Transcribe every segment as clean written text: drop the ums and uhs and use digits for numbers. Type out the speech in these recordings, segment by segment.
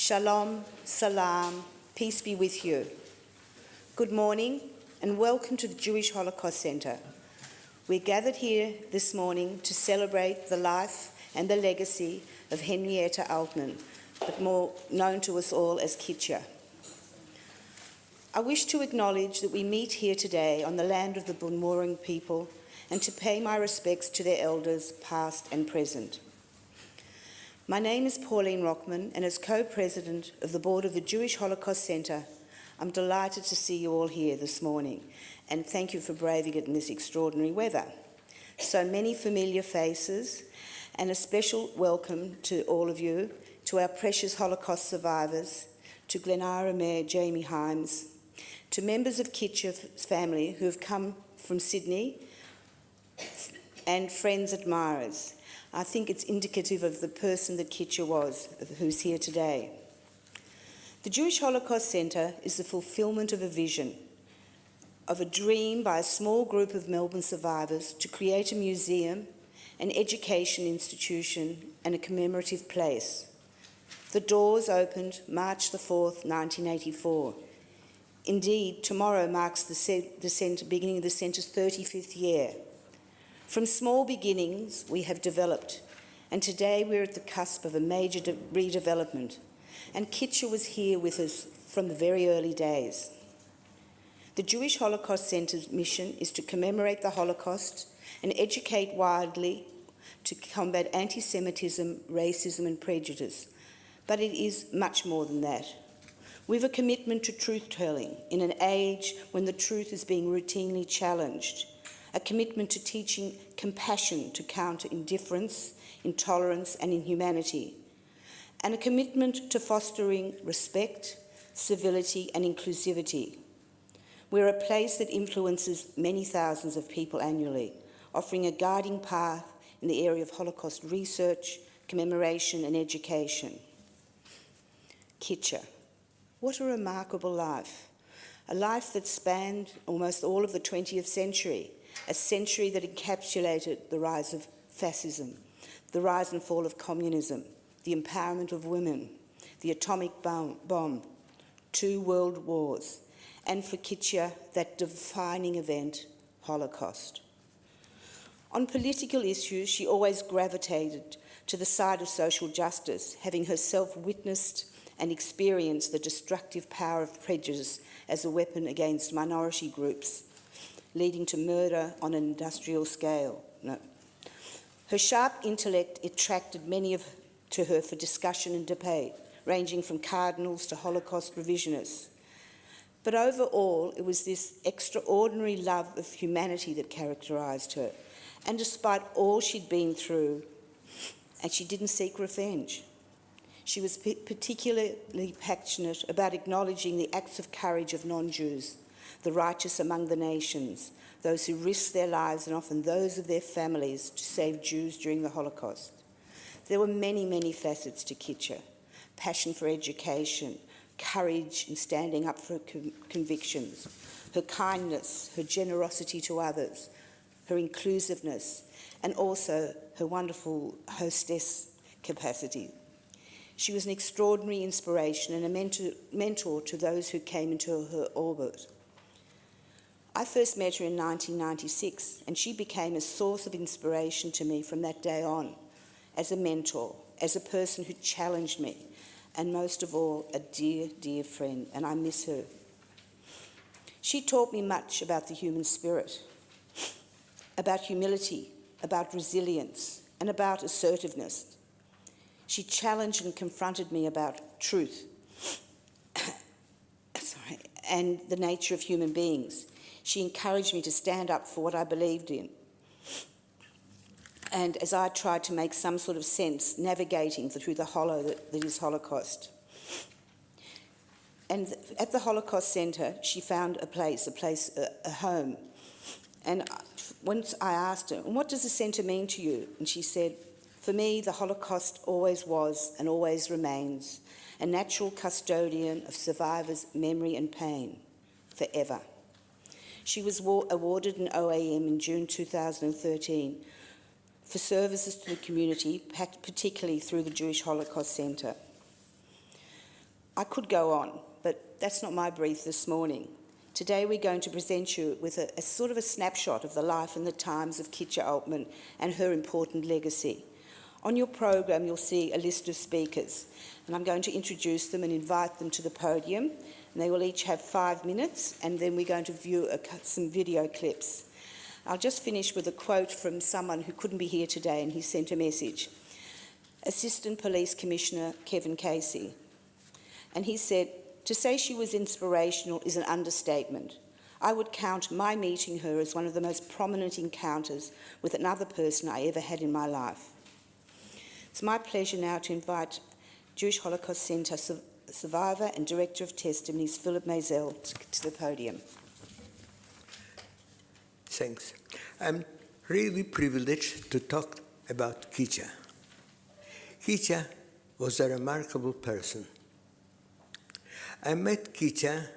Shalom, salam, peace be with you. Good morning and welcome to the Jewish Holocaust Centre. We're gathered here this morning to celebrate the life and the legacy of Kitia Altman, but more known to us all as Kitia. I wish to acknowledge that we meet here today on the land of the Bunwurrung people and to pay my respects to their elders, past and present. My name is Pauline Rockman, and as co-president of the board of the Jewish Holocaust Centre, I'm delighted to see you all here this morning, and thank you for braving it in this extraordinary weather. So many familiar faces, and a special welcome to all of you, to our precious Holocaust survivors, to Glenara Mayor Jeremie, to members of Kitia's family who have come from Sydney, and friends, admirers. I think it's indicative of the person that Kitia was, who's here today. The Jewish Holocaust Centre is the fulfilment of a vision, of a dream by a small group of Melbourne survivors to create a museum, an education institution and a commemorative place. The doors opened March the 4th, 1984. Indeed, tomorrow marks the beginning of the Centre's 35th year. From small beginnings, we have developed, and today we're at the cusp of a major redevelopment, and Kitia was here with us from the very early days. The Jewish Holocaust Centre's mission is to commemorate the Holocaust and educate widely to combat anti-Semitism, racism and prejudice, but it is much more than that. We have a commitment to truth-telling in an age when the truth is being routinely challenged, a commitment to teaching compassion to counter indifference, intolerance and inhumanity, and a commitment to fostering respect, civility and inclusivity. We're a place that influences many thousands of people annually, offering a guiding path in the area of Holocaust research, commemoration and education. Kitia, what a remarkable life. A life that spanned almost all of the 20th century, a century that encapsulated the rise of fascism, the rise and fall of communism, the empowerment of women, the atomic bomb, 2 world wars, and for Kitia, that defining event, Holocaust. On political issues, she always gravitated to the side of social justice, having herself witnessed and experienced the destructive power of prejudice as a weapon against minority groups, leading to murder on an industrial scale. No. Her sharp intellect attracted many to her for discussion and debate, ranging from cardinals to Holocaust revisionists. But overall, it was this extraordinary love of humanity that characterised her. And despite all she'd been through, and she didn't seek revenge. She was particularly passionate about acknowledging the acts of courage of non-Jews, the righteous among the nations, those who risked their lives and often those of their families to save Jews during the Holocaust. There were many, many facets to Kitia: passion for education, courage in standing up for convictions, her kindness, her generosity to others, her inclusiveness, and also her wonderful hostess capacity. She was an extraordinary inspiration and a mentor to those who came into her orbit. I first met her in 1996, and she became a source of inspiration to me from that day on, as a mentor, as a person who challenged me, and most of all, a dear, dear friend, and I miss her. She taught me much about the human spirit, about humility, about resilience, and about assertiveness. She challenged and confronted me about truth and the nature of human beings. She encouraged me to stand up for what I believed in. And as I tried to make some sort of sense, navigating through the hollow that is Holocaust. And at the Holocaust Centre, she found a home. And once I asked her, "What does the centre mean to you?" And she said, "For me, the Holocaust always was and always remains a natural custodian of survivors' memory and pain, forever." She was awarded an OAM in June 2013 for services to the community, particularly through the Jewish Holocaust Centre. I could go on, but that's not my brief this morning. Today we're going to present you with a sort of a snapshot of the life and the times of Kitia Altman and her important legacy. On your program you'll see a list of speakers, and I'm going to introduce them and invite them to the podium, and they will each have 5 minutes, and then we're going to view some video clips. I'll just finish with a quote from someone who couldn't be here today, and he sent a message. Assistant Police Commissioner Kevin Casey. And he said, "To say she was inspirational is an understatement. I would count my meeting her as one of the most prominent encounters with another person I ever had in my life." It's my pleasure now to invite Jewish Holocaust Centre survivor and Director of Testimonies, Phillip Maisel, to the podium. Thanks. I'm really privileged to talk about Kitia. Kitia was a remarkable person. I met Kitia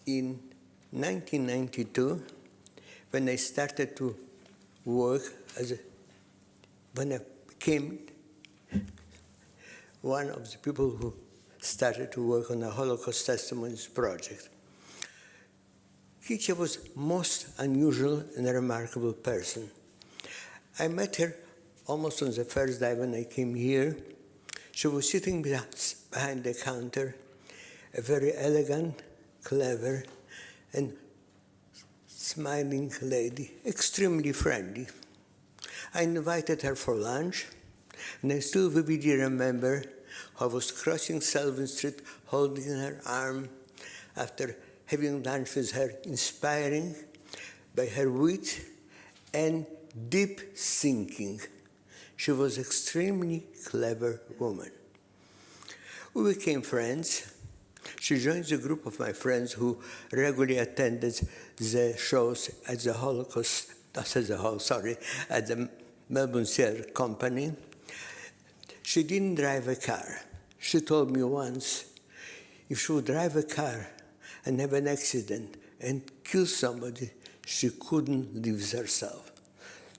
in 1992 when I started to work when I became one of the people who started to work on the Holocaust Testimonies project. Kitia was most unusual and a remarkable person. I met her almost on the first day when I came here. She was sitting behind the counter, a very elegant, clever, and smiling lady, extremely friendly. I invited her for lunch, and I still vividly remember how I was crossing Selvin Street, holding her arm after having lunch with her, inspiring by her wit and deep thinking. She was an extremely clever woman. We became friends. She joined the group of my friends who regularly attended the shows at the at the Melbourne Theatre Company. She didn't drive a car. She told me once, if she would drive a car and have an accident and kill somebody, she couldn't live herself.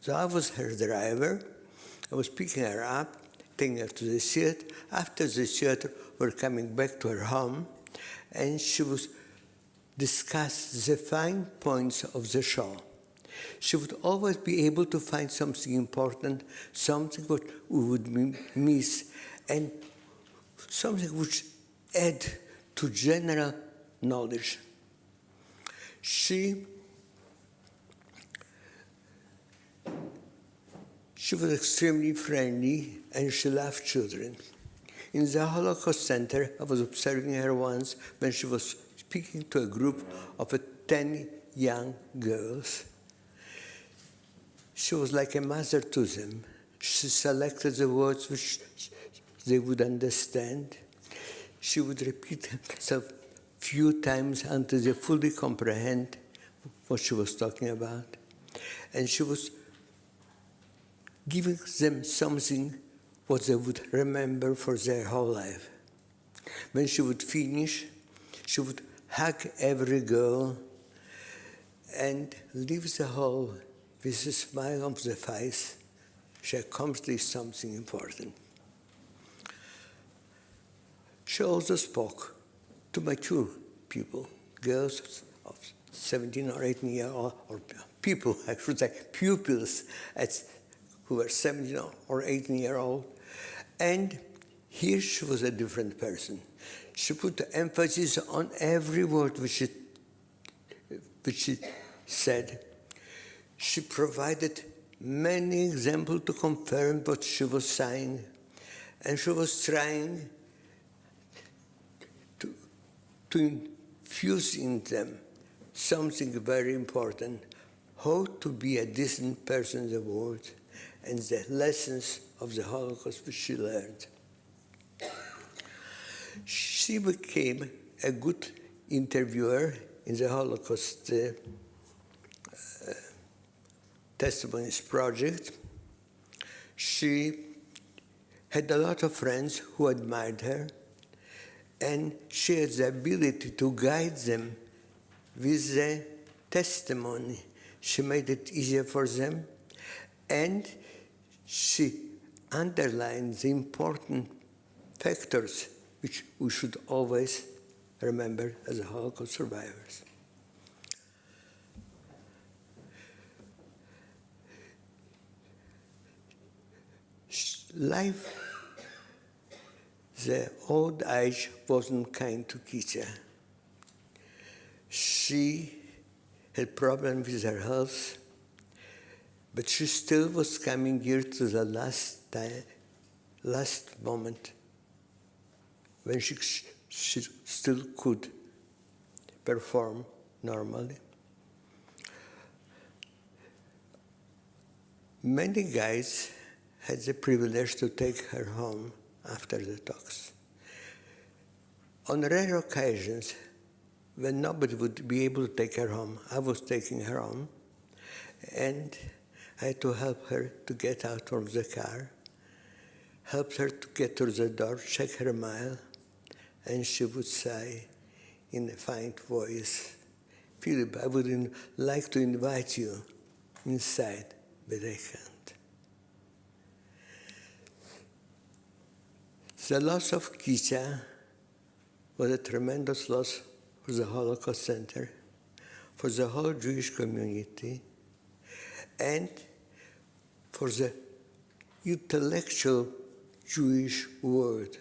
So I was her driver. I was picking her up, taking her to the theater. After the theater, we're coming back to her home, and she would discuss the fine points of the show. She would always be able to find something important, something what we would miss, and something which add to general knowledge. She was extremely friendly, and she loved children. In the Holocaust Centre, I was observing her once when she was speaking to a group of 10 young girls. She was like a mother to them. She selected the words which they would understand. She would repeat herself a few times until they fully comprehend what she was talking about. And she was giving them something what they would remember for their whole life. When she would finish, she would hug every girl and leave the hall with a smile on the face. She accomplished something important. She also spoke to mature people, girls of 17 or 18 years old, or people, I should say, pupils who were 17 or 18 years old. And here she was a different person. She put the emphasis on every word which she said. She provided many examples to confirm what she was saying. And she was trying to infuse in them something very important, how to be a decent person in the world, and the lessons of the Holocaust which she learned. She became a good interviewer in the Holocaust Testimonies project. She had a lot of friends who admired her, and she had the ability to guide them with the testimony. She made it easier for them, and she underlined the important factors which we should always remember as Holocaust survivors. Life, the old age wasn't kind to Kitia. She had problems with her health, but she still was coming here to the last moment when she still could perform normally. Many guys had the privilege to take her home after the talks. On rare occasions, when nobody would be able to take her home, I was taking her home, and I had to help her to get out from the car, help her to get to the door, check her mail, and she would say in a faint voice, "Phillip, I would like to invite you inside, but I can't." The loss of Kitia was a tremendous loss for the Holocaust Centre, for the whole Jewish community, and for the intellectual Jewish world.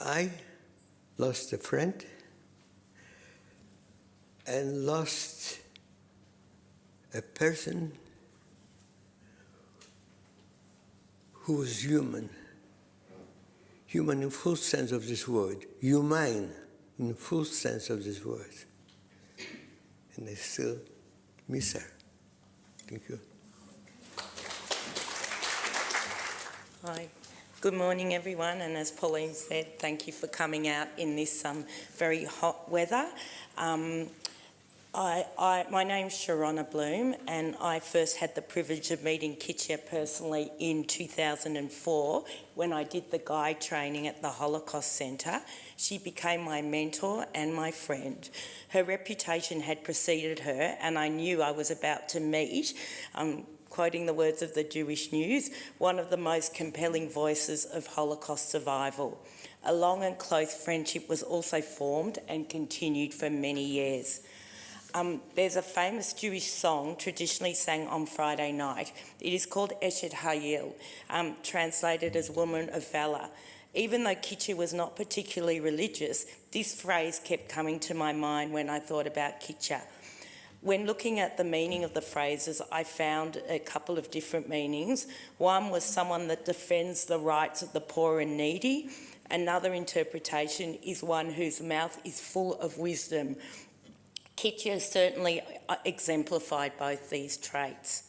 I lost a friend and lost a person who was human in full sense of this word, humane in full sense of this word. And I still miss her. Thank you. Hi. Good morning, everyone, and as Pauline said, thank you for coming out in this very hot weather. My name's Sharona Bloom, and I first had the privilege of meeting Kitia personally in 2004 when I did the guide training at the Holocaust Centre. She became my mentor and my friend. Her reputation had preceded her, and I knew I was about to meet, quoting the words of the Jewish News, one of the most compelling voices of Holocaust survival. A long and close friendship was also formed and continued for many years. There's a famous Jewish song traditionally sang on Friday night. It is called Eshet Harel, translated as Woman of Valor. Even though Kitia was not particularly religious, this phrase kept coming to my mind when I thought about Kitia. When looking at the meaning of the phrases, I found a couple of different meanings. One was someone that defends the rights of the poor and needy. Another interpretation is one whose mouth is full of wisdom. Kitia certainly exemplified both these traits.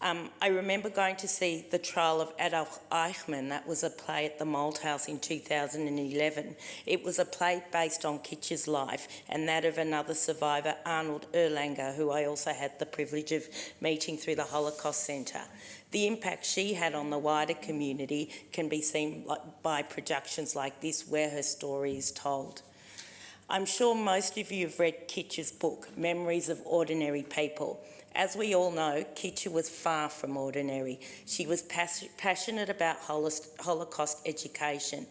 I remember going to see The Trial of Adolf Eichmann. That was a play at the Malthouse in 2011. It was a play based on Kitia's life and that of another survivor, Arnold Erlanger, who I also had the privilege of meeting through the Holocaust Centre. The impact she had on the wider community can be seen by productions like this where her story is told. I'm sure most of you have read Kitia's book, Memories of Ordinary People. As we all know, Kitia was far from ordinary. She was passionate about Holocaust education.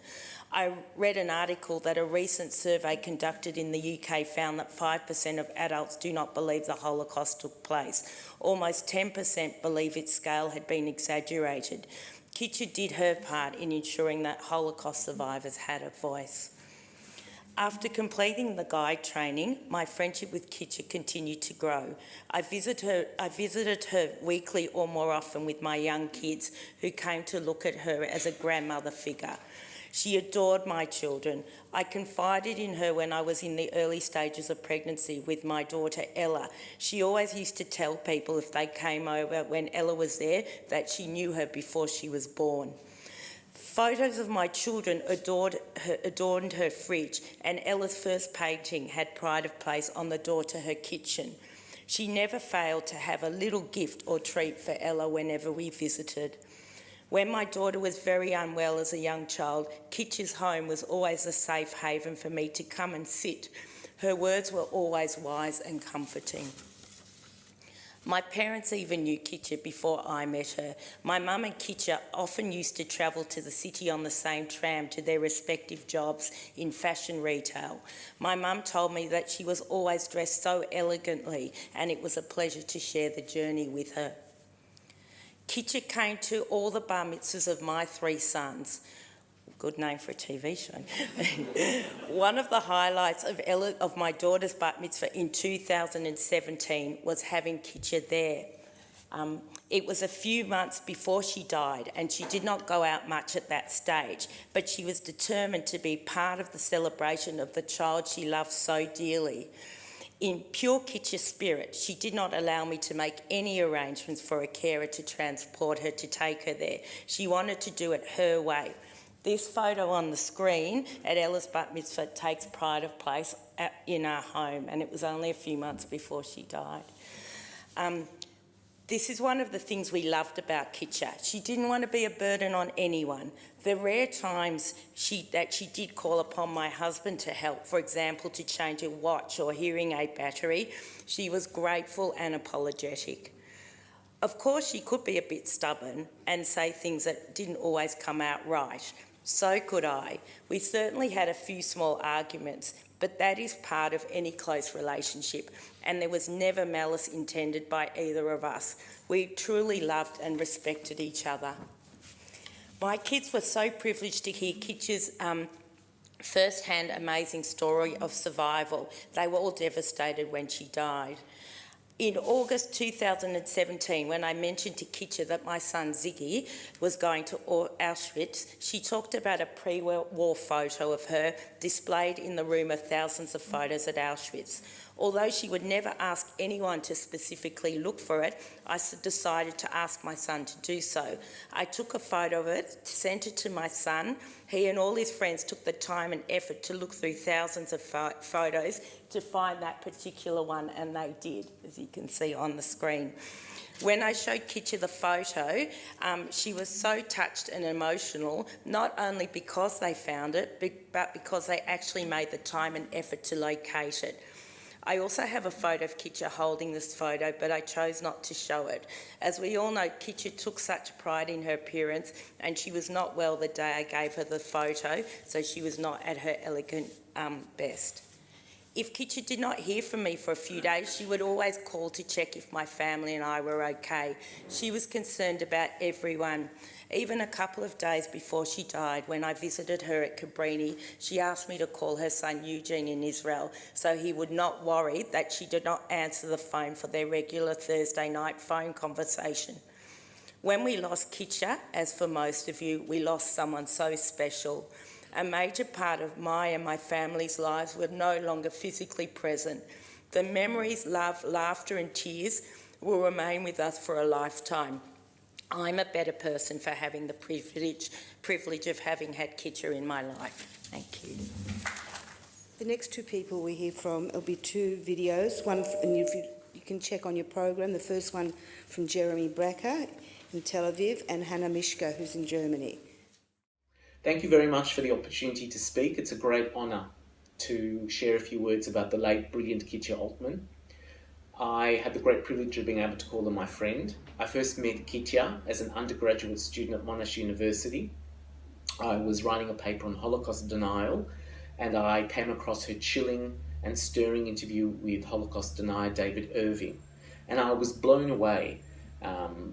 I read an article that a recent survey conducted in the UK found that 5% of adults do not believe the Holocaust took place. Almost 10% believe its scale had been exaggerated. Kitia did her part in ensuring that Holocaust survivors had a voice. After completing the guide training, my friendship with Kitia continued to grow. I visited her weekly or more often with my young kids who came to look at her as a grandmother figure. She adored my children. I confided in her when I was in the early stages of pregnancy with my daughter Ella. She always used to tell people if they came over when Ella was there that she knew her before she was born. Photos of my children adorned her fridge, and Ella's first painting had pride of place on the door to her kitchen. She never failed to have a little gift or treat for Ella whenever we visited. When my daughter was very unwell as a young child, Kitia's home was always a safe haven for me to come and sit. Her words were always wise and comforting. My parents even knew Kitia before I met her. My mum and Kitia often used to travel to the city on the same tram to their respective jobs in fashion retail. My mum told me that she was always dressed so elegantly, and it was a pleasure to share the journey with her. Kitia came to all the bar mitzvahs of my 3 sons. Good name for a TV show. One of the highlights of my daughter's bat mitzvah in 2017 was having Kitia there. It was a few months before she died, and she did not go out much at that stage, but she was determined to be part of the celebration of the child she loved so dearly. In pure Kitia spirit, she did not allow me to make any arrangements for a carer to transport her to take her there. She wanted to do it her way. This photo on the screen at Ella's bat mitzvah takes pride of place in our home, and it was only a few months before she died. This is one of the things we loved about Kitia. She didn't want to be a burden on anyone. The rare times that she did call upon my husband to help, for example, to change a watch or hearing aid battery, she was grateful and apologetic. Of course, she could be a bit stubborn and say things that didn't always come out right. So could I. We certainly had a few small arguments, but that is part of any close relationship, and there was never malice intended by either of us. We truly loved and respected each other. My kids were so privileged to hear Kitia's first-hand amazing story of survival. They were all devastated when she died. In August 2017, when I mentioned to Kitia that my son Ziggy was going to Auschwitz, she talked about a pre-war photo of her displayed in the room of thousands of photos at Auschwitz. Although she would never ask anyone to specifically look for it, I decided to ask my son to do so. I took a photo of it, sent it to my son. He and all his friends took the time and effort to look through thousands of photos to find that particular one, and they did, as you can see on the screen. When I showed Kitia the photo, she was so touched and emotional, not only because they found it, but because they actually made the time and effort to locate it. I also have a photo of Kitia holding this photo, but I chose not to show it. As we all know, Kitia took such pride in her appearance, and she was not well the day I gave her the photo, so she was not at her elegant best. If Kitia did not hear from me for a few days, she would always call to check if my family and I were okay. She was concerned about everyone. Even a couple of days before she died, when I visited her at Cabrini, she asked me to call her son Eugene in Israel so he would not worry that she did not answer the phone for their regular Thursday night phone conversation. When we lost Kitia, as for most of you, we lost someone so special. A major part of my and my family's lives were no longer physically present. The memories, love, laughter and tears will remain with us for a lifetime. I'm a better person for having the privilege of having had Kitia in my life. Thank you. The next 2 people we hear from, it'll be 2 videos. One, and you can check on your program. The first one from Jeremie Bracka in Tel Aviv and Hanna Miska, who's in Germany. Thank you very much for the opportunity to speak. It's a great honour to share a few words about the late, brilliant Kitia Altman. I had the great privilege of being able to call her my friend. I first met Kitia as an undergraduate student at Monash University. I was writing a paper on Holocaust denial, and I came across her chilling and stirring interview with Holocaust denier David Irving. And I was blown away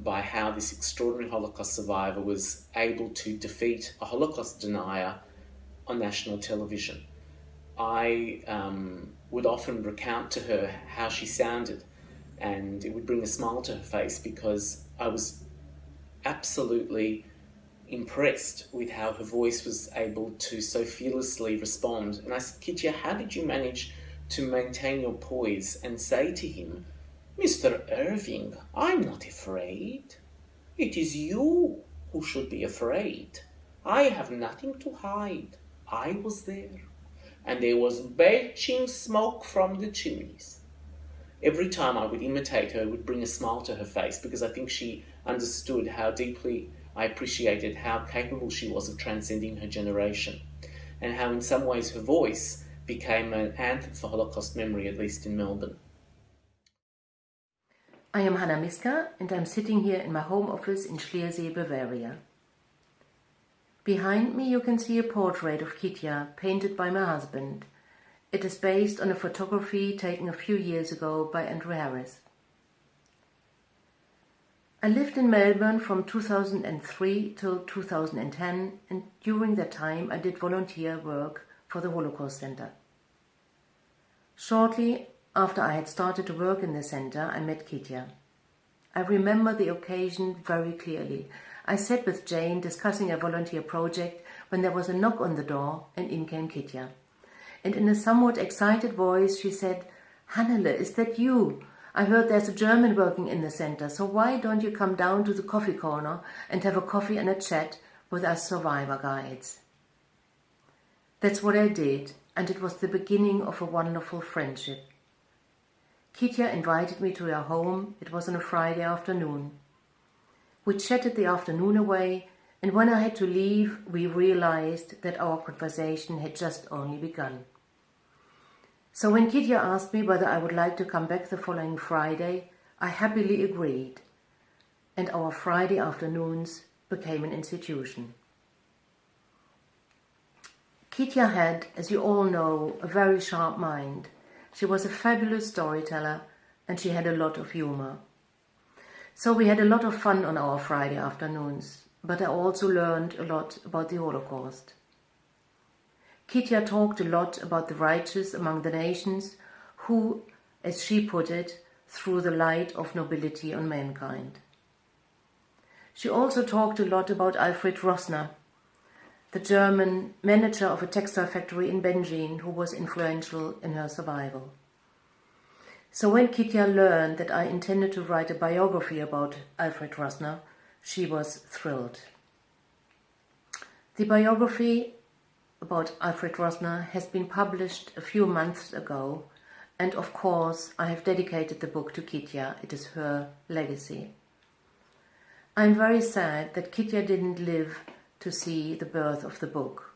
by how this extraordinary Holocaust survivor was able to defeat a Holocaust denier on national television. I would often recount to her how she sounded, and it would bring a smile to her face because I was absolutely impressed with how her voice was able to so fearlessly respond. And I said, Kitia, how did you manage to maintain your poise and say to him, Mr. Irving, I'm not afraid. It is you who should be afraid. I have nothing to hide. I was there. And there was belching smoke from the chimneys. Every time I would imitate her, it would bring a smile to her face because I think she understood how deeply I appreciated how capable she was of transcending her generation, and how in some ways her voice became an anthem for Holocaust memory, at least in Melbourne. I am Hanna Miska and I'm sitting here in my home office in Schliersee, Bavaria. Behind me you can see a portrait of Kitia painted by my husband. It is based on a photography taken a few years ago by Andrew Harris. I lived in Melbourne from 2003 till 2010, and during that time I did volunteer work for the Holocaust Centre. Shortly after I had started to work in the centre, I met Kitia. I remember the occasion very clearly. I sat with Jayne discussing a volunteer project when there was a knock on the door and in came Kitia. And in a somewhat excited voice she said, "Hannele, is that you? I heard there's a German working in the centre, so why don't you come down to the coffee corner and have a coffee and a chat with us survivor guides?" That's what I did, and it was the beginning of a wonderful friendship. Kitia invited me to her home. It was on a Friday afternoon. We chatted the afternoon away, and when I had to leave, we realized that our conversation had just only begun. So when Kitia asked me whether I would like to come back the following Friday, I happily agreed, and our Friday afternoons became an institution. Kitia had, as you all know, a very sharp mind. She was a fabulous storyteller, and she had a lot of humor. So we had a lot of fun on our Friday afternoons, but I also learned a lot about the Holocaust. Kitia talked a lot about the righteous among the nations who, as she put it, threw the light of nobility on mankind. She also talked a lot about Alfred Rosner, the German manager of a textile factory in Benjin who was influential in her survival. So when Kitia learned that I intended to write a biography about Alfred Rosner, she was thrilled. The biography about Alfred Rosner has been published a few months ago, and of course I have dedicated the book to Kitia. It is her legacy. I'm very sad that Kitia didn't live to see the birth of the book,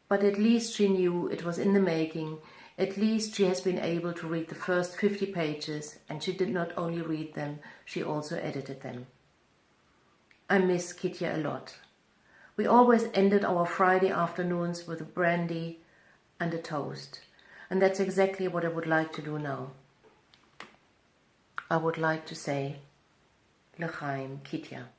but at least she knew it was in the making. At least she has been able to read the first 50 pages, and she did not only read them, she also edited them. I miss Kitia a lot. We always ended our Friday afternoons with a brandy and a toast, and that's exactly what I would like to do now. I would like to say, L'chaim Kitia.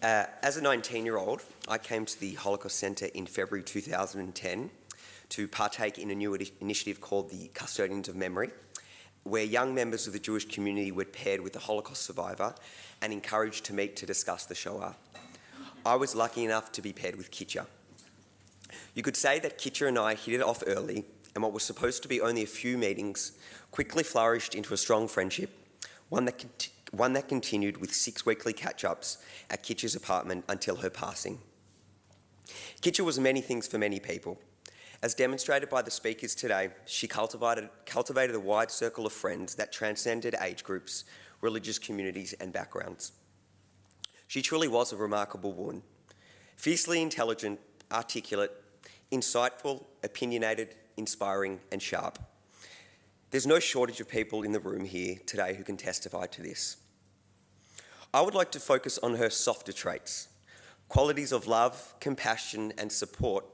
As a 19-year-old, I came to the Holocaust Centre in February 2010 to partake in a new initiative called the Custodians of Memory, where young members of the Jewish community were paired with a Holocaust survivor and encouraged to meet to discuss the Shoah. I was lucky enough to be paired with Kitia. You could say that Kitia and I hit it off early, and what was supposed to be only a few meetings quickly flourished into a strong friendship, one that continued with 6 weekly catch-ups at Kitia's apartment until her passing. Kitia was many things for many people. As demonstrated by the speakers today, she cultivated a wide circle of friends that transcended age groups, religious communities and backgrounds. She truly was a remarkable woman, fiercely intelligent, articulate, insightful, opinionated, inspiring and sharp. There's no shortage of people in the room here today who can testify to this. I would like to focus on her softer traits, qualities of love, compassion and support,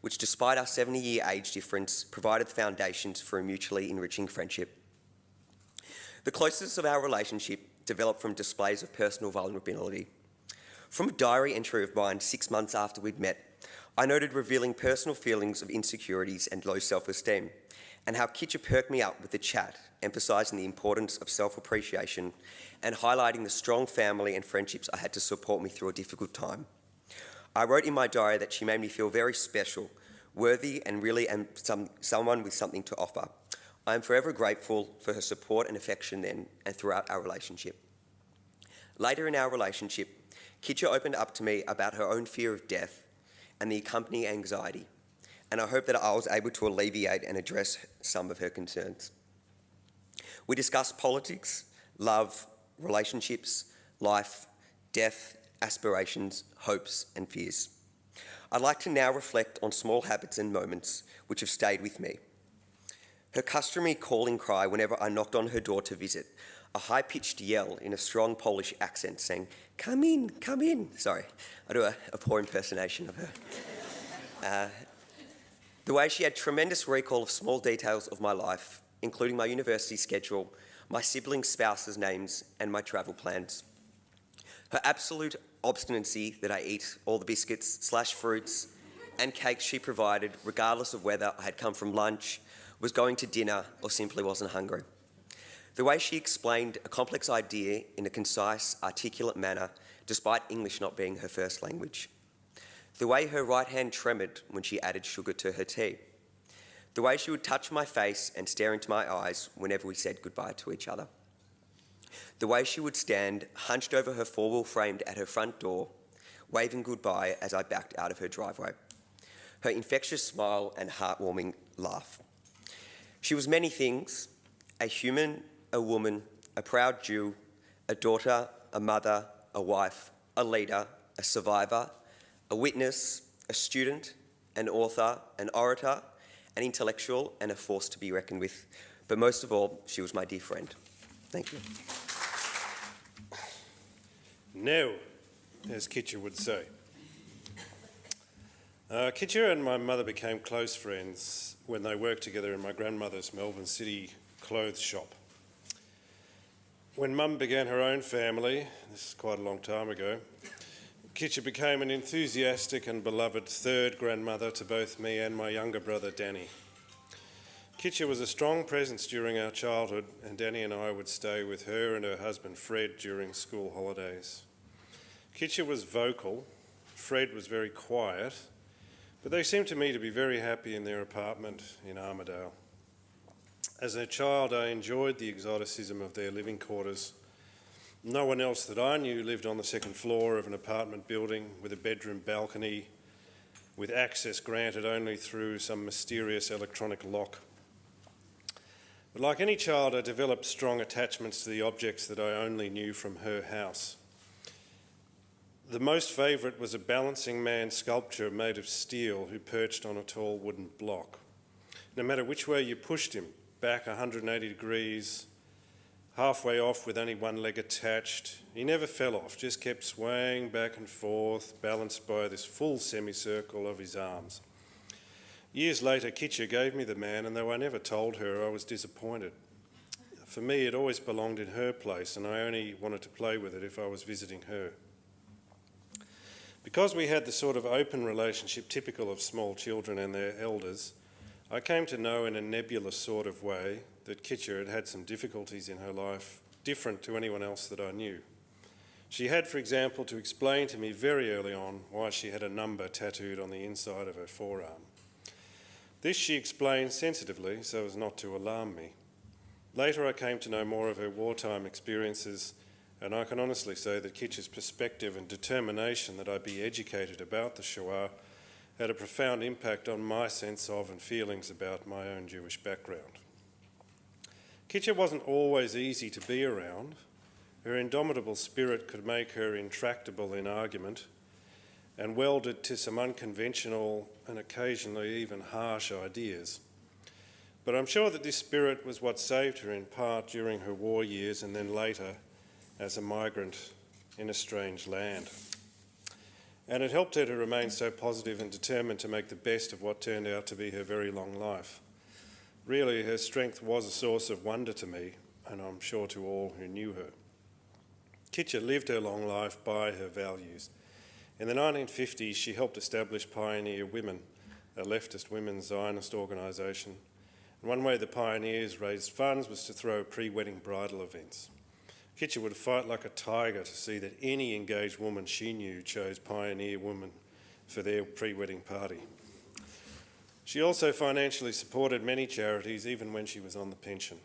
which despite our 70-year age difference, provided foundations for a mutually enriching friendship. The closeness of our relationship developed from displays of personal vulnerability. From a diary entry of mine 6 months after we'd met, I noted revealing personal feelings of insecurities and low self-esteem, and how Kitia perked me up with the chat, emphasising the importance of self-appreciation and highlighting the strong family and friendships I had to support me through a difficult time. I wrote in my diary that she made me feel very special, worthy and really someone with something to offer. I am forever grateful for her support and affection then and throughout our relationship. Later in our relationship, Kitia opened up to me about her own fear of death and the accompanying anxiety, and I hope that I was able to alleviate and address some of her concerns. We discussed politics, love, relationships, life, death, aspirations, hopes and fears. I'd like to now reflect on small habits and moments which have stayed with me. Her customary calling cry whenever I knocked on her door to visit, a high-pitched yell in a strong Polish accent saying, "Come in, come in." Sorry, I do a poor impersonation of her. The way she had tremendous recall of small details of my life, including my university schedule, my siblings' spouses' names, and my travel plans. Her absolute obstinacy that I eat all the biscuits / fruits and cakes she provided, regardless of whether I had come from lunch, was going to dinner, or simply wasn't hungry. The way she explained a complex idea in a concise, articulate manner, despite English not being her first language. The way her right hand tremoured when she added sugar to her tea. The way she would touch my face and stare into my eyes whenever we said goodbye to each other. The way she would stand hunched over her four-wheel framed at her front door, waving goodbye as I backed out of her driveway. Her infectious smile and heartwarming laugh. She was many things: a human, a woman, a proud Jew, a daughter, a mother, a wife, a leader, a survivor, a witness, a student, an author, an orator, an intellectual, and a force to be reckoned with. But most of all, she was my dear friend. Thank you. Now, as Kitia would say. Kitia and my mother became close friends when they worked together in my grandmother's Melbourne City clothes shop. When Mum began her own family, this is quite a long time ago, Kitia became an enthusiastic and beloved third grandmother to both me and my younger brother Danny. Kitia was a strong presence during our childhood, and Danny and I would stay with her and her husband Fred during school holidays. Kitia was vocal, Fred was very quiet, but they seemed to me to be very happy in their apartment in Armidale. As a child, I enjoyed the exoticism of their living quarters. No one else that I knew lived on the second floor of an apartment building with a bedroom balcony, with access granted only through some mysterious electronic lock. But like any child, I developed strong attachments to the objects that I only knew from her house. The most favourite was a balancing man sculpture made of steel who perched on a tall wooden block. No matter which way you pushed him, back 180 degrees, halfway off with only one leg attached, he never fell off, just kept swaying back and forth, balanced by this full semicircle of his arms. Years later, Kitia gave me the man, and though I never told her, I was disappointed. For me, it always belonged in her place, and I only wanted to play with it if I was visiting her. Because we had the sort of open relationship typical of small children and their elders, I came to know in a nebulous sort of way that Kitia had had some difficulties in her life, different to anyone else that I knew. She had, for example, to explain to me very early on why she had a number tattooed on the inside of her forearm. This she explained sensitively so as not to alarm me. Later I came to know more of her wartime experiences, and I can honestly say that Kitia's perspective and determination that I be educated about the Shoah had a profound impact on my sense of and feelings about my own Jewish background. Kitia wasn't always easy to be around. Her indomitable spirit could make her intractable in argument and welded to some unconventional and occasionally even harsh ideas. But I'm sure that this spirit was what saved her in part during her war years and then later as a migrant in a strange land. And it helped her to remain so positive and determined to make the best of what turned out to be her very long life. Really, her strength was a source of wonder to me, and I'm sure to all who knew her. Kitia lived her long life by her values. In the 1950s, she helped establish Pioneer Women, a leftist women's Zionist organisation. And one way the pioneers raised funds was to throw pre-wedding bridal events. Kitia would fight like a tiger to see that any engaged woman she knew chose Pioneer Women for their pre-wedding party. She also financially supported many charities even when she was on the pension.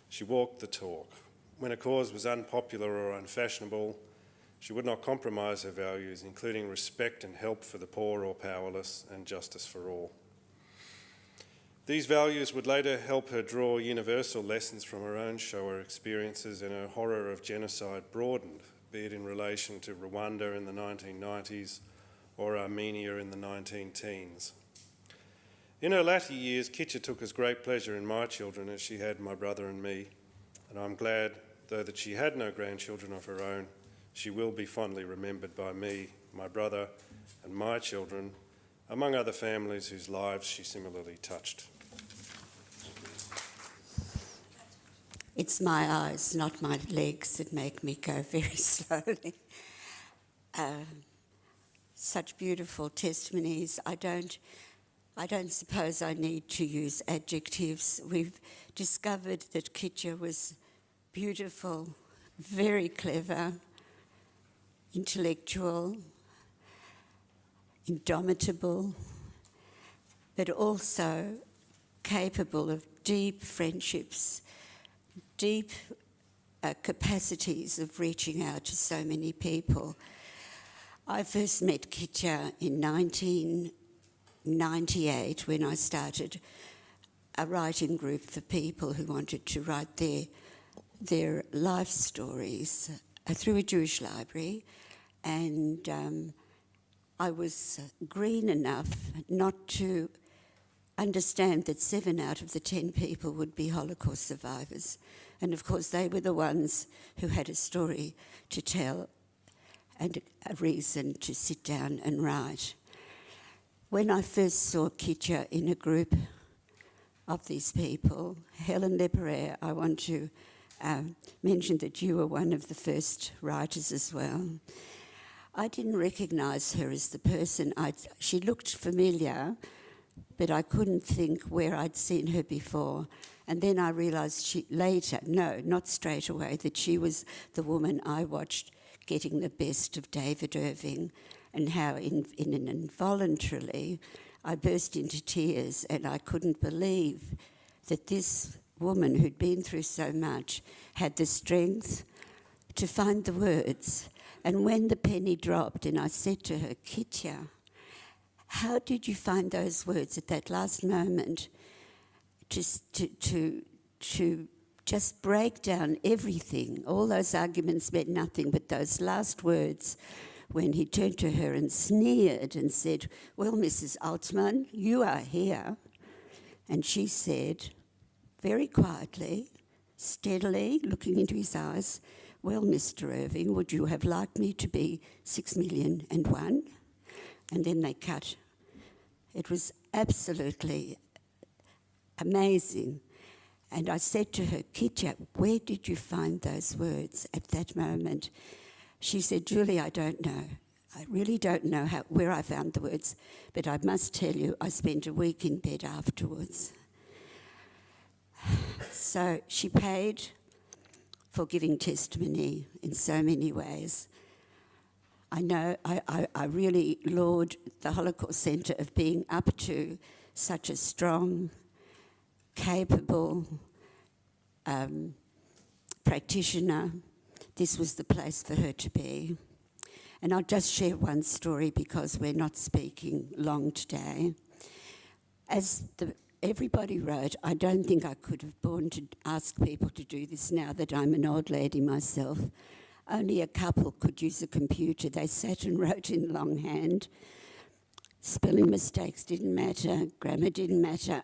She walked the talk. When a cause was unpopular or unfashionable, she would not compromise her values, including respect and help for the poor or powerless and justice for all. These values would later help her draw universal lessons from her own Shoah experiences, and her horror of genocide broadened, be it in relation to Rwanda in the 1990s or Armenia in the 19-teens. In her latter years, Kitia took as great pleasure in my children as she had my brother and me, and I'm glad, though that she had no grandchildren of her own, she will be fondly remembered by me, my brother, and my children, among other families whose lives she similarly touched. It's my eyes, not my legs, that make me go very slowly. Such beautiful testimonies. I don't suppose I need to use adjectives. We've discovered that Kitia was beautiful, very clever, intellectual, indomitable, but also capable of deep friendships, deep capacities of reaching out to so many people. I first met Kitia in 1998 when I started a writing group for people who wanted to write their life stories through a Jewish library, and I was green enough not to understand that 7 out of the 10 people would be Holocaust survivors. And of course they were the ones who had a story to tell and a reason to sit down and write. When I first saw Kitia in a group of these people, Helen Leperer, I want to mention that you were one of the first writers as well. I didn't recognise her as the person. She looked familiar, but I couldn't think where I'd seen her before. And then I realised not straight away, that she was the woman I watched getting the best of David Irving, and how involuntarily I burst into tears, and I couldn't believe that this woman who'd been through so much had the strength to find the words. And when the penny dropped and I said to her, Kitia, how did you find those words at that last moment to just break down everything? All those arguments meant nothing, but those last words, when he turned to her and sneered and said, well, Mrs. Altman, you are here. And she said, very quietly, steadily, looking into his eyes, well, Mr. Irving, would you have liked me to be 6,000,001? And then they cut. It was absolutely amazing. And I said to her, Kitia, where did you find those words at that moment? She said, Julie, I don't know. I really don't know where I found the words, but I must tell you, I spent a week in bed afterwards. So she paid for giving testimony in so many ways. I know I really laud the Holocaust Centre of being up to such a strong, capable practitioner. This was the place for her to be. And I'll just share one story because we're not speaking long today. As everybody wrote, I don't think I could have borne to ask people to do this now that I'm an old lady myself. Only a couple could use a computer. They sat and wrote in longhand. Spelling mistakes didn't matter, grammar didn't matter,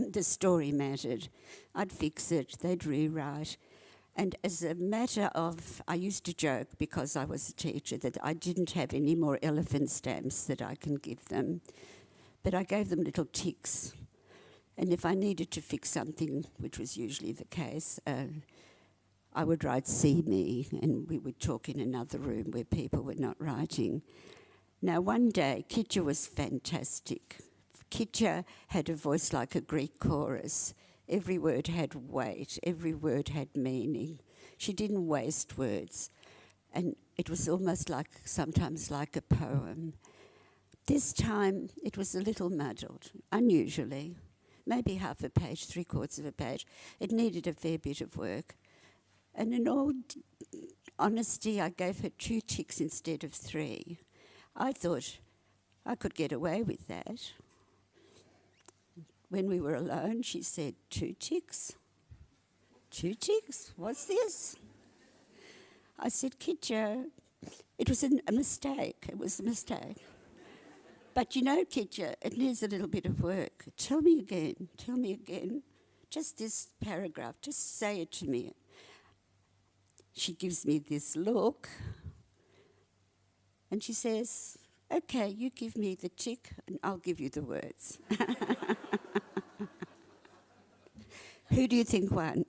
the story mattered. I'd fix it, they'd rewrite. And as a matter of, I used to joke because I was a teacher that I didn't have any more elephant stamps that I can give them, but I gave them little ticks. And if I needed to fix something, which was usually the case, I would write "see me," and we would talk in another room where people were not writing. Now, one day, Kitia was fantastic. Kitia had a voice like a Greek chorus. Every word had weight, every word had meaning. She didn't waste words, and it was almost sometimes like a poem. This time, it was a little muddled, unusually. Maybe half a page, 3/4 of a page. It needed a fair bit of work. And in all honesty, I gave her 2 ticks instead of 3. I thought I could get away with that. When we were alone, she said, 2 ticks? 2 ticks? What's this? I said, Kitia, it was a mistake. It was a mistake. But you know, Kitia, it needs a little bit of work. Tell me again. Just this paragraph, just say it to me. She gives me this look and she says, okay, you give me the tick and I'll give you the words. Who do you think won?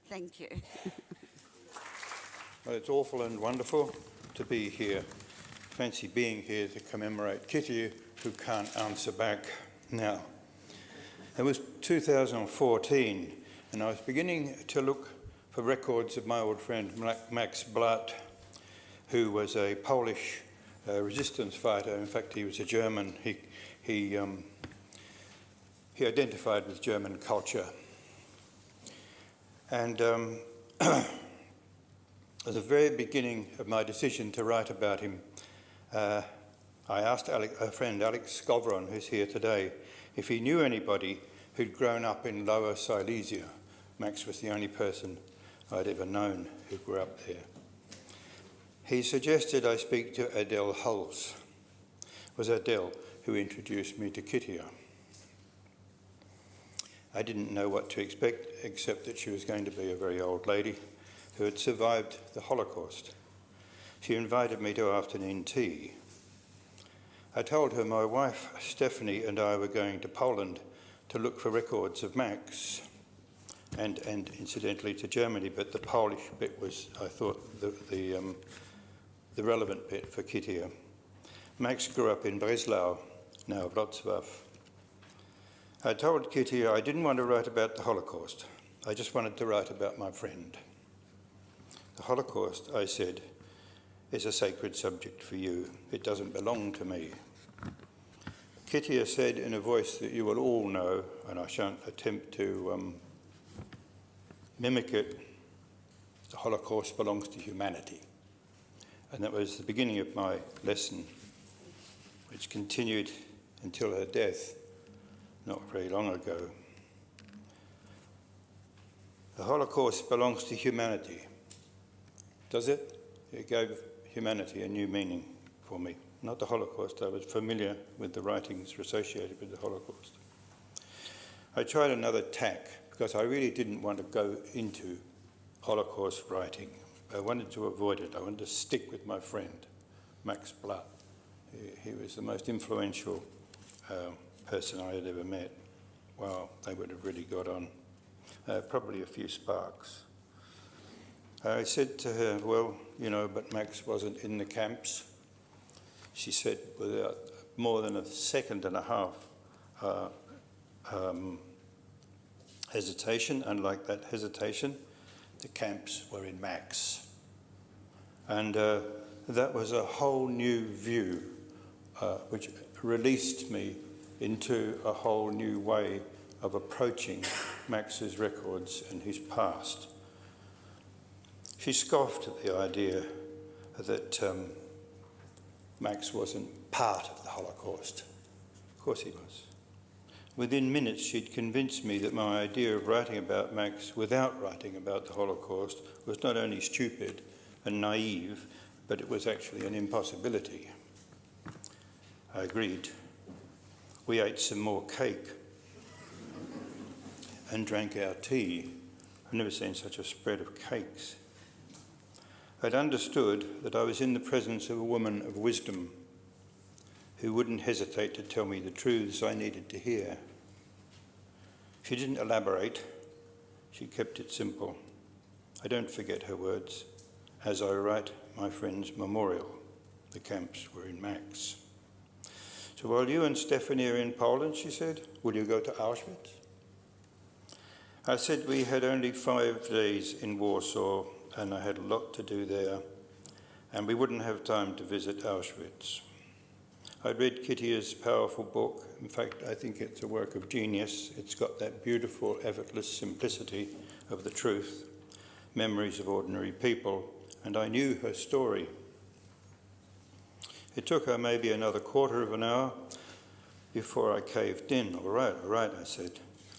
Thank you. Well, it's awful and wonderful to be here. Fancy being here to commemorate Kitia, who can't answer back now. It was 2014, and I was beginning to look for records of my old friend Max Blatt, who was a Polish resistance fighter. In fact, he was a German. He identified with German culture. And at the very beginning of my decision to write about him, I asked a friend, Alex Skovron, who's here today, if he knew anybody who'd grown up in Lower Silesia. Max was the only person I'd ever known who grew up there. He suggested I speak to Adele Hulse. It was Adele who introduced me to Kitia. I didn't know what to expect, except that she was going to be a very old lady who had survived the Holocaust. She invited me to afternoon tea. I told her my wife, Stephanie, and I were going to Poland to look for records of Max, and incidentally to Germany, but the Polish bit was, I thought, the relevant bit for Kitia. Max grew up in Breslau, now Wrocław. I told Kitia I didn't want to write about the Holocaust. I just wanted to write about my friend. The Holocaust, I said, is a sacred subject for you. It doesn't belong to me. Kitia said in a voice that you will all know, and I shan't attempt to mimic it, the Holocaust belongs to humanity. And that was the beginning of my lesson, which continued until her death, not very long ago. The Holocaust belongs to humanity. Does it? It gave humanity a new meaning for me. Not the Holocaust, I was familiar with the writings associated with the Holocaust. I tried another tack because I really didn't want to go into Holocaust writing. I wanted to avoid it. I wanted to stick with my friend, Max Blatt. He was the most influential person I had ever met. Wow, they would have really got on. Probably a few sparks. I said to her, well, you know, but Max wasn't in the camps. She said, without more than a second and a half hesitation, unlike that hesitation, the camps were in Max. And that was a whole new view, which released me into a whole new way of approaching Max's records and his past. She scoffed at the idea that Max wasn't part of the Holocaust. Of course he was. Within minutes, she'd convinced me that my idea of writing about Max without writing about the Holocaust was not only stupid and naive, but it was actually an impossibility. I agreed. We ate some more cake and drank our tea. I've never seen such a spread of cakes. I'd understood that I was in the presence of a woman of wisdom who wouldn't hesitate to tell me the truths I needed to hear. She didn't elaborate. She kept it simple. I don't forget her words as I write my friend's memorial. The camps were in Max. So while you and Stephanie are in Poland, she said, will you go to Auschwitz? I said we had only 5 days in Warsaw and I had a lot to do there, and we wouldn't have time to visit Auschwitz. I'd read Kitia's powerful book. In fact, I think it's a work of genius. It's got that beautiful, effortless simplicity of the truth, memories of ordinary people, and I knew her story. It took her maybe another quarter of an hour before I caved in. All right, I said,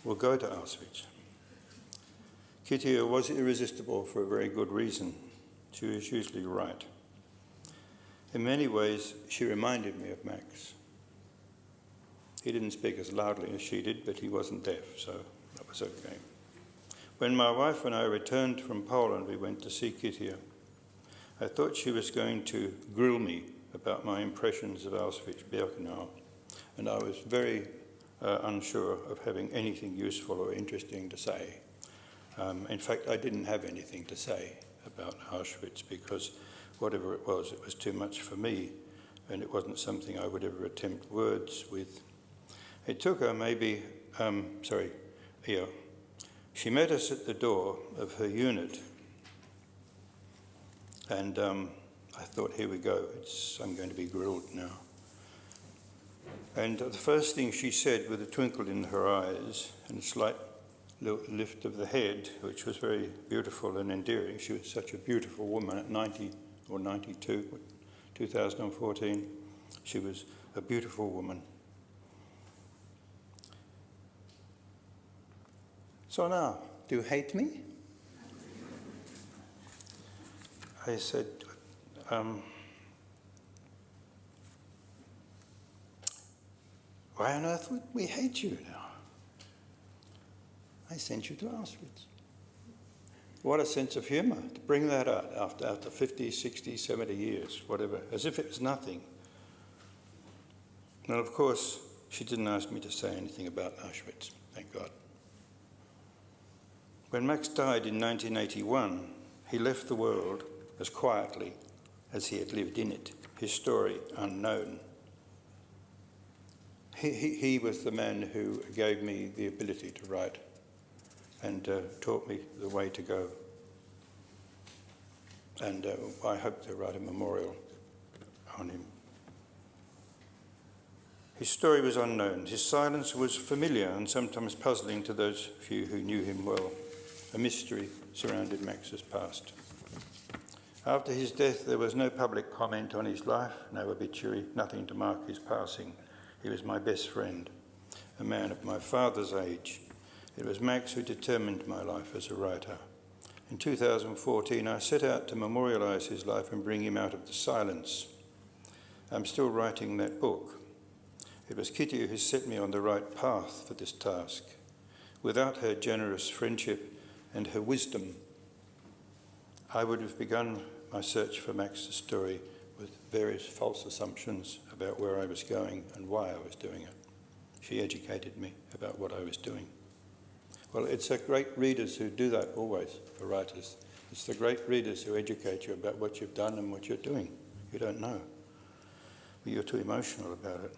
we'll go to Auschwitz. Kitia was irresistible for a very good reason. She was usually right. In many ways, she reminded me of Max. He didn't speak as loudly as she did, but he wasn't deaf, so that was okay. When my wife and I returned from Poland, we went to see Kitia. I thought she was going to grill me about my impressions of Auschwitz-Birkenau, and I was very unsure of having anything useful or interesting to say. In fact, I didn't have anything to say about Auschwitz because whatever it was too much for me, and it wasn't something I would ever attempt words with. It took her maybe, she met us at the door of her unit, and I thought, here we go, I'm going to be grilled now. And the first thing she said, with a twinkle in her eyes and a slight lift of the head, which was very beautiful and endearing, she was such a beautiful woman at 90 or 92, 2014, she was a beautiful woman. So now, do you hate me? I said, why on earth would we hate you now? I sent you to Auschwitz. What a sense of humour to bring that out after 50, 60, 70 years, whatever, as if it was nothing. And of course, she didn't ask me to say anything about Auschwitz, thank God. When Max died in 1981, he left the world as quietly as he had lived in it, his story unknown. He was the man who gave me the ability to write and taught me the way to go. And I hope to write a memorial on him. His story was unknown. His silence was familiar and sometimes puzzling to those few who knew him well. A mystery surrounded Max's past. After his death, there was no public comment on his life, no obituary, nothing to mark his passing. He was my best friend, a man of my father's age. It was Max who determined my life as a writer. In 2014, I set out to memorialise his life and bring him out of the silence. I'm still writing that book. It was Kitia who set me on the right path for this task. Without her generous friendship and her wisdom, I would have begun my search for Max's story with various false assumptions about where I was going and why I was doing it. She educated me about what I was doing. Well, it's the great readers who do that always for writers. It's the great readers who educate you about what you've done and what you're doing. You don't know, but you're too emotional about it.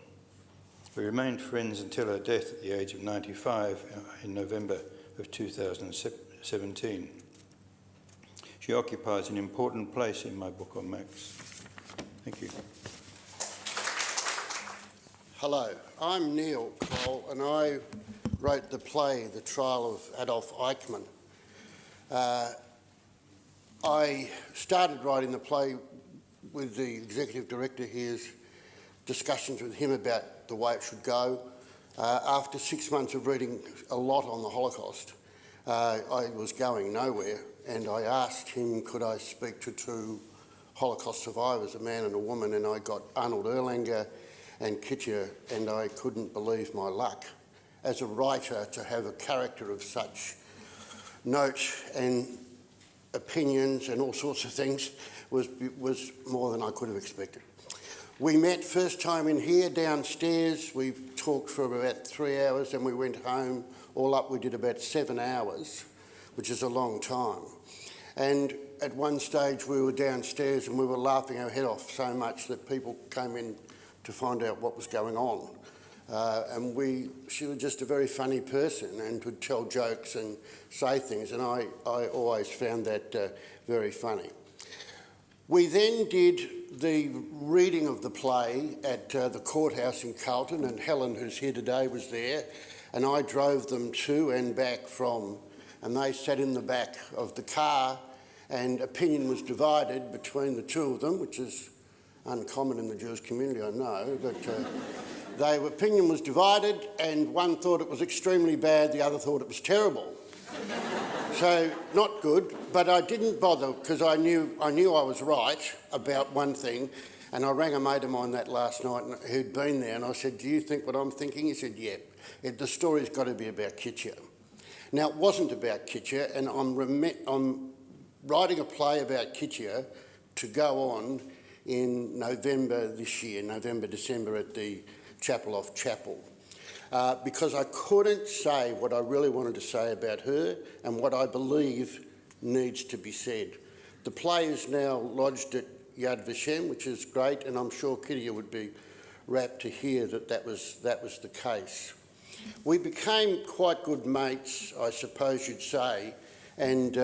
We remained friends until her death at the age of 95 in November of 2017. She occupies an important place in my book on Max. Thank you. Hello, I'm Neil Cole and I wrote the play, The Trial of Adolf Eichmann. I started writing the play with the executive director here's discussions with him about the way it should go. After 6 months of reading a lot on the Holocaust, I was going nowhere, and I asked him could I speak to two Holocaust survivors, a man and a woman, and I got Arnold Erlanger and Kitia, and I couldn't believe my luck. As a writer, to have a character of such note and opinions and all sorts of things was more than I could have expected. We met first time in here downstairs. We talked for about 3 hours, and we went home. All up, we did about 7 hours, which is a long time. And at one stage, we were downstairs and we were laughing our head off so much that people came in to find out what was going on. She was just a very funny person and would tell jokes and say things, and I always found that very funny. We then did the reading of the play at the courthouse in Carlton, and Helen, who's here today, was there, and I drove them to and back from, and they sat in the back of the car, and opinion was divided between the two of them, which is uncommon in the Jewish community, I know, but their opinion was divided, and one thought it was extremely bad, the other thought it was terrible. So, not good, but I didn't bother because I knew I was right about one thing, And I rang a mate of mine that last night who'd been there, and I said, do you think what I'm thinking? He said, yeah, the story's got to be about Kitia. Now, it wasn't about Kitia, and I'm writing a play about Kitia to go on in November this year, November, at the Chapel of Chapel. Because I couldn't say what I really wanted to say about her and what I believe needs to be said. The play is now lodged at Yad Vashem, which is great, and I'm sure Kitia would be rapt to hear that was the case. We became quite good mates, I suppose you'd say, and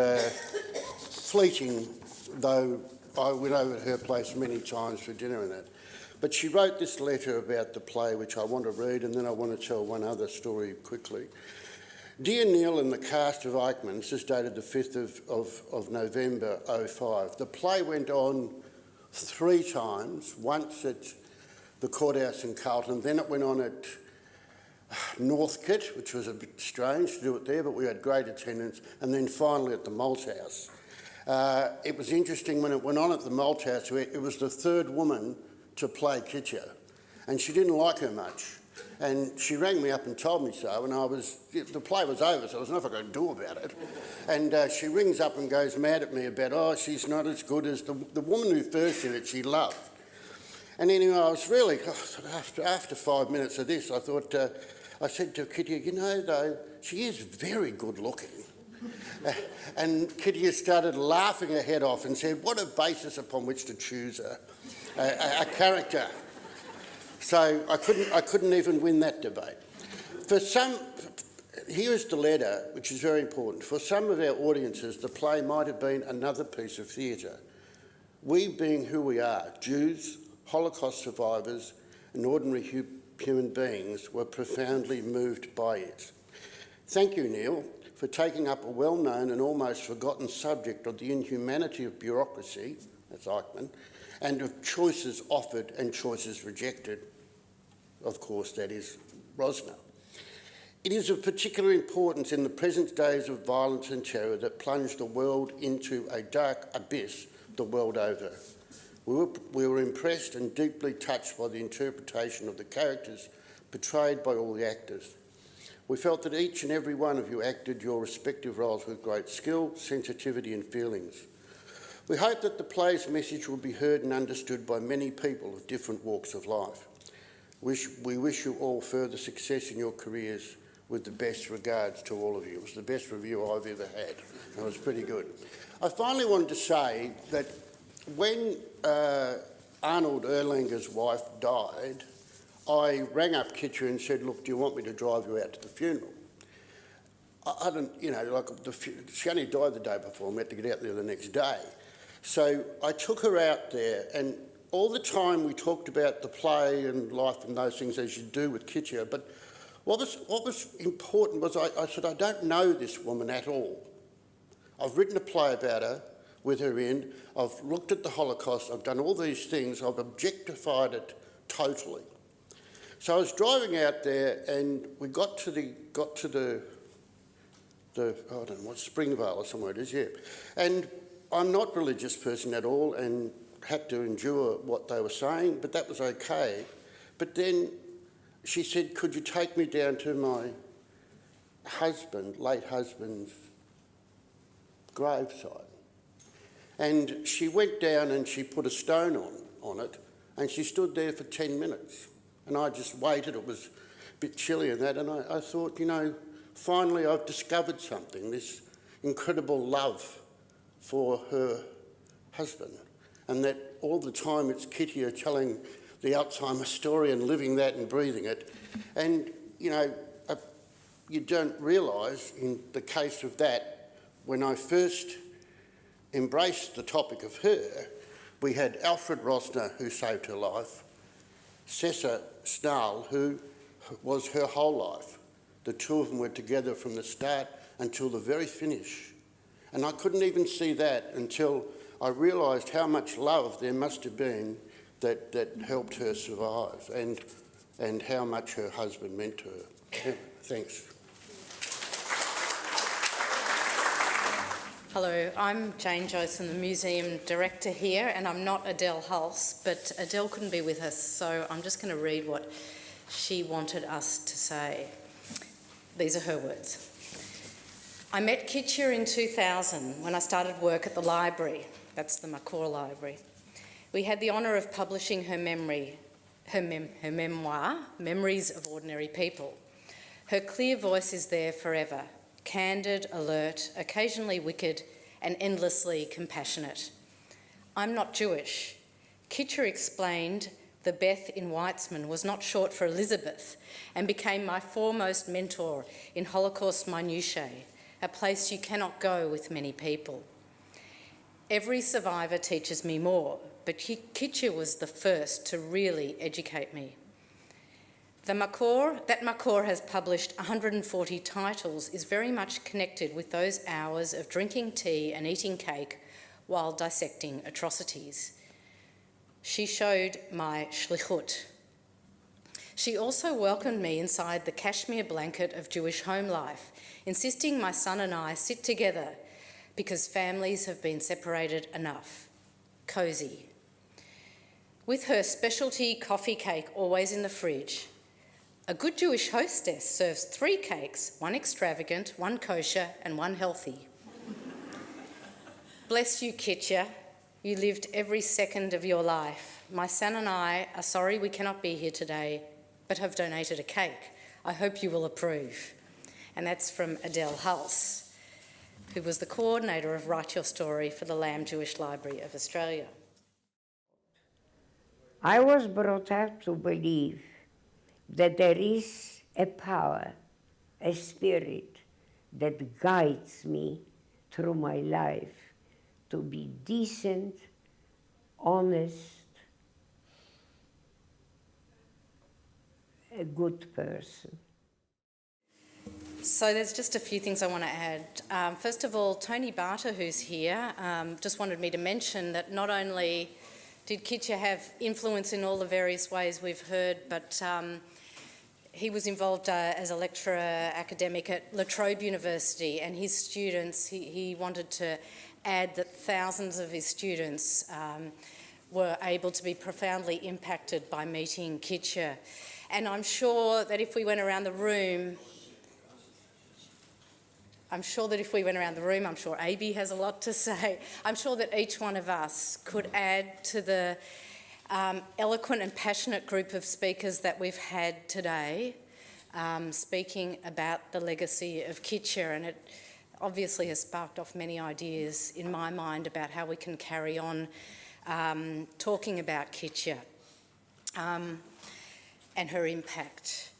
fleeting, though I went over to her place many times for dinner and that. But she wrote this letter about the play, which I want to read, and then I want to tell one other story quickly. Dear Neil and the cast of Eichmann, this is dated the 5th of November 05. The play went on 3 times, once at the Courthouse in Carlton, then it went on at Northcote, which was a bit strange to do it there, but we had great attendance, and then finally at the Malthouse. It was interesting when it went on at the Malthouse, it was the 3rd woman to play Kitia, and she didn't like her much. And she rang me up and told me so, and the play was over, so there was nothing I could do about it. And she rings up and goes mad at me about, she's not as good as the woman who first did it, she loved. And anyway, I was really, after 5 minutes of this, I thought, I said to Kitia, you know, though, she is very good looking. And Kitia started laughing her head off and said, what a basis upon which to choose a character. So I couldn't even win that debate. Here's the letter, which is very important. For some of our audiences, the play might have been another piece of theatre. We, being who we are, Jews, Holocaust survivors, and ordinary human beings, were profoundly moved by it. Thank you, Neil, for taking up a well-known and almost forgotten subject of the inhumanity of bureaucracy, that's Eichmann, and of choices offered and choices rejected. Of course, that is Rosner. It is of particular importance in the present days of violence and terror that plunge the world into a dark abyss the world over. We were impressed and deeply touched by the interpretation of the characters portrayed by all the actors. We felt that each and every one of you acted your respective roles with great skill, sensitivity and feelings. We hope that the play's message will be heard and understood by many people of different walks of life. We wish you all further success in your careers with the best regards to all of you. It was the best review I've ever had. It was pretty good. I finally wanted to say that when Arnold Erlanger's wife died, I rang up Kitia and said, look, do you want me to drive you out to the funeral? I don't, she only died the day before, and we had to get out there the next day. So I took her out there, and all the time we talked about the play and life and those things as you do with Kitia, but what was important was I said, I don't know this woman at all. I've written a play about her with her in, I've looked at the Holocaust, I've done all these things, I've objectified it totally. So I was driving out there and we got to the I don't know what, Springvale or somewhere it is, yeah. And I'm not a religious person at all and had to endure what they were saying, but that was okay. But then she said, could you take me down to my late husband's graveside? And she went down and she put a stone on it, and she stood there for 10 minutes. And I just waited, it was a bit chilly and that, and I thought, finally I've discovered something, this incredible love for her husband. And that all the time it's Kitia telling the Alzheimer's story and living that and breathing it. And, you don't realise in the case of that, when I first embraced the topic of her, we had Alfred Rosner, who saved her life, Cessa Snarl, who was her whole life. The two of them were together from the start until the very finish. And I couldn't even see that until I realised how much love there must have been that helped her survive and how much her husband meant to her. Yeah, thanks. Hello, I'm Jayne, Josem, the museum director here, and I'm not Adele Hulse, but Adele couldn't be with us, so I'm just going to read what she wanted us to say. These are her words. I met Kitia in 2000 when I started work at the library. That's the Makor Library. We had the honour of publishing her memoir, Memories of Ordinary People. Her clear voice is there forever, candid, alert, occasionally wicked, and endlessly compassionate. I'm not Jewish. Kitia explained the Beth in Weitzman was not short for Elizabeth and became my foremost mentor in Holocaust minutiae, a place you cannot go with many people. Every survivor teaches me more, but Kitia was the first to really educate me. That Makor has published 140 titles is very much connected with those hours of drinking tea and eating cake while dissecting atrocities. She showed my shlichut. She also welcomed me inside the cashmere blanket of Jewish home life, insisting my son and I sit together because families have been separated enough. Cosy. With her specialty coffee cake always in the fridge, a good Jewish hostess serves 3 cakes, 1 extravagant, 1 kosher, and 1 healthy. Bless you, Kitia. You lived every second of your life. My son and I are sorry we cannot be here today, but have donated a cake. I hope you will approve. And that's from Adele Hulse, who was the coordinator of Write Your Story for the Lamb Jewish Library of Australia. I was brought up to believe that there is a power, a spirit that guides me through my life to be decent, honest, a good person. So there's just a few things I want to add. First of all, Tony Barter, who's here, just wanted me to mention that not only did Kitia have influence in all the various ways we've heard, but he was involved as a lecturer academic at La Trobe University, and his students, he wanted to add that thousands of his students were able to be profoundly impacted by meeting Kitia. And I'm sure that if we went around the room, I'm sure Abi has a lot to say. I'm sure that each one of us could add to the eloquent and passionate group of speakers that we've had today, speaking about the legacy of Kitia, and it obviously has sparked off many ideas in my mind about how we can carry on talking about Kitia and her impact.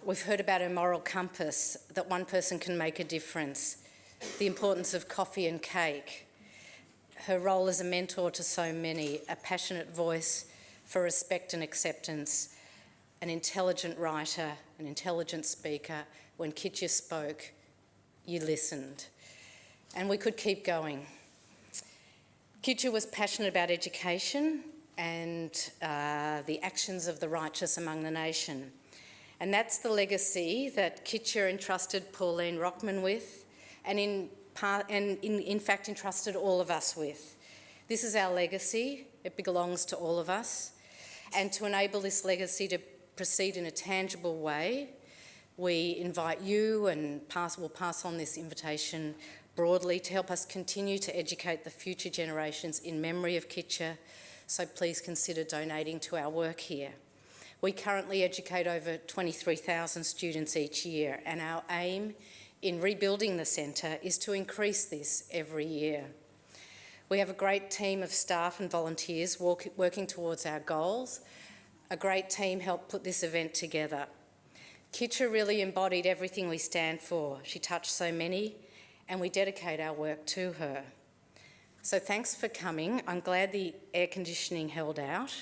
We've heard about her moral compass, that one person can make a difference, the importance of coffee and cake, her role as a mentor to so many, a passionate voice for respect and acceptance, an intelligent writer, an intelligent speaker. When Kitia spoke, you listened. And we could keep going. Kitia was passionate about education and the actions of the righteous among the nation. And that's the legacy that Kitia entrusted Pauline Rockman with, and in fact entrusted all of us with. This is our legacy. It belongs to all of us. And to enable this legacy to proceed in a tangible way, we invite you, and we'll pass on this invitation broadly, to help us continue to educate the future generations in memory of Kitia. So please consider donating to our work here. We currently educate over 23,000 students each year, and our aim in rebuilding the centre is to increase this every year. We have a great team of staff and volunteers working towards our goals. A great team helped put this event together. Kitia really embodied everything we stand for. She touched so many, and we dedicate our work to her. So thanks for coming. I'm glad the air conditioning held out.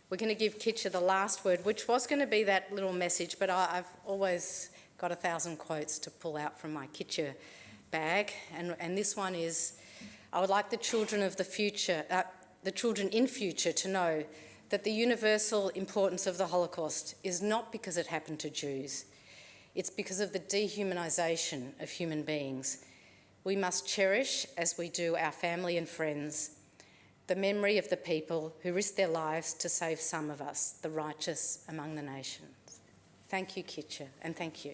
We're going to give Kitia the last word, which was going to be that little message, but I've always got 1,000 quotes to pull out from my Kitia bag, and this one is, I would like the children of the future, the children in future, to know that the universal importance of the Holocaust is not because it happened to Jews. It's because of the dehumanisation of human beings. we must cherish, as we do our family and friends, the memory of the people who risked their lives to save some of us, the righteous among the nations. Thank you, Kitia, and thank you.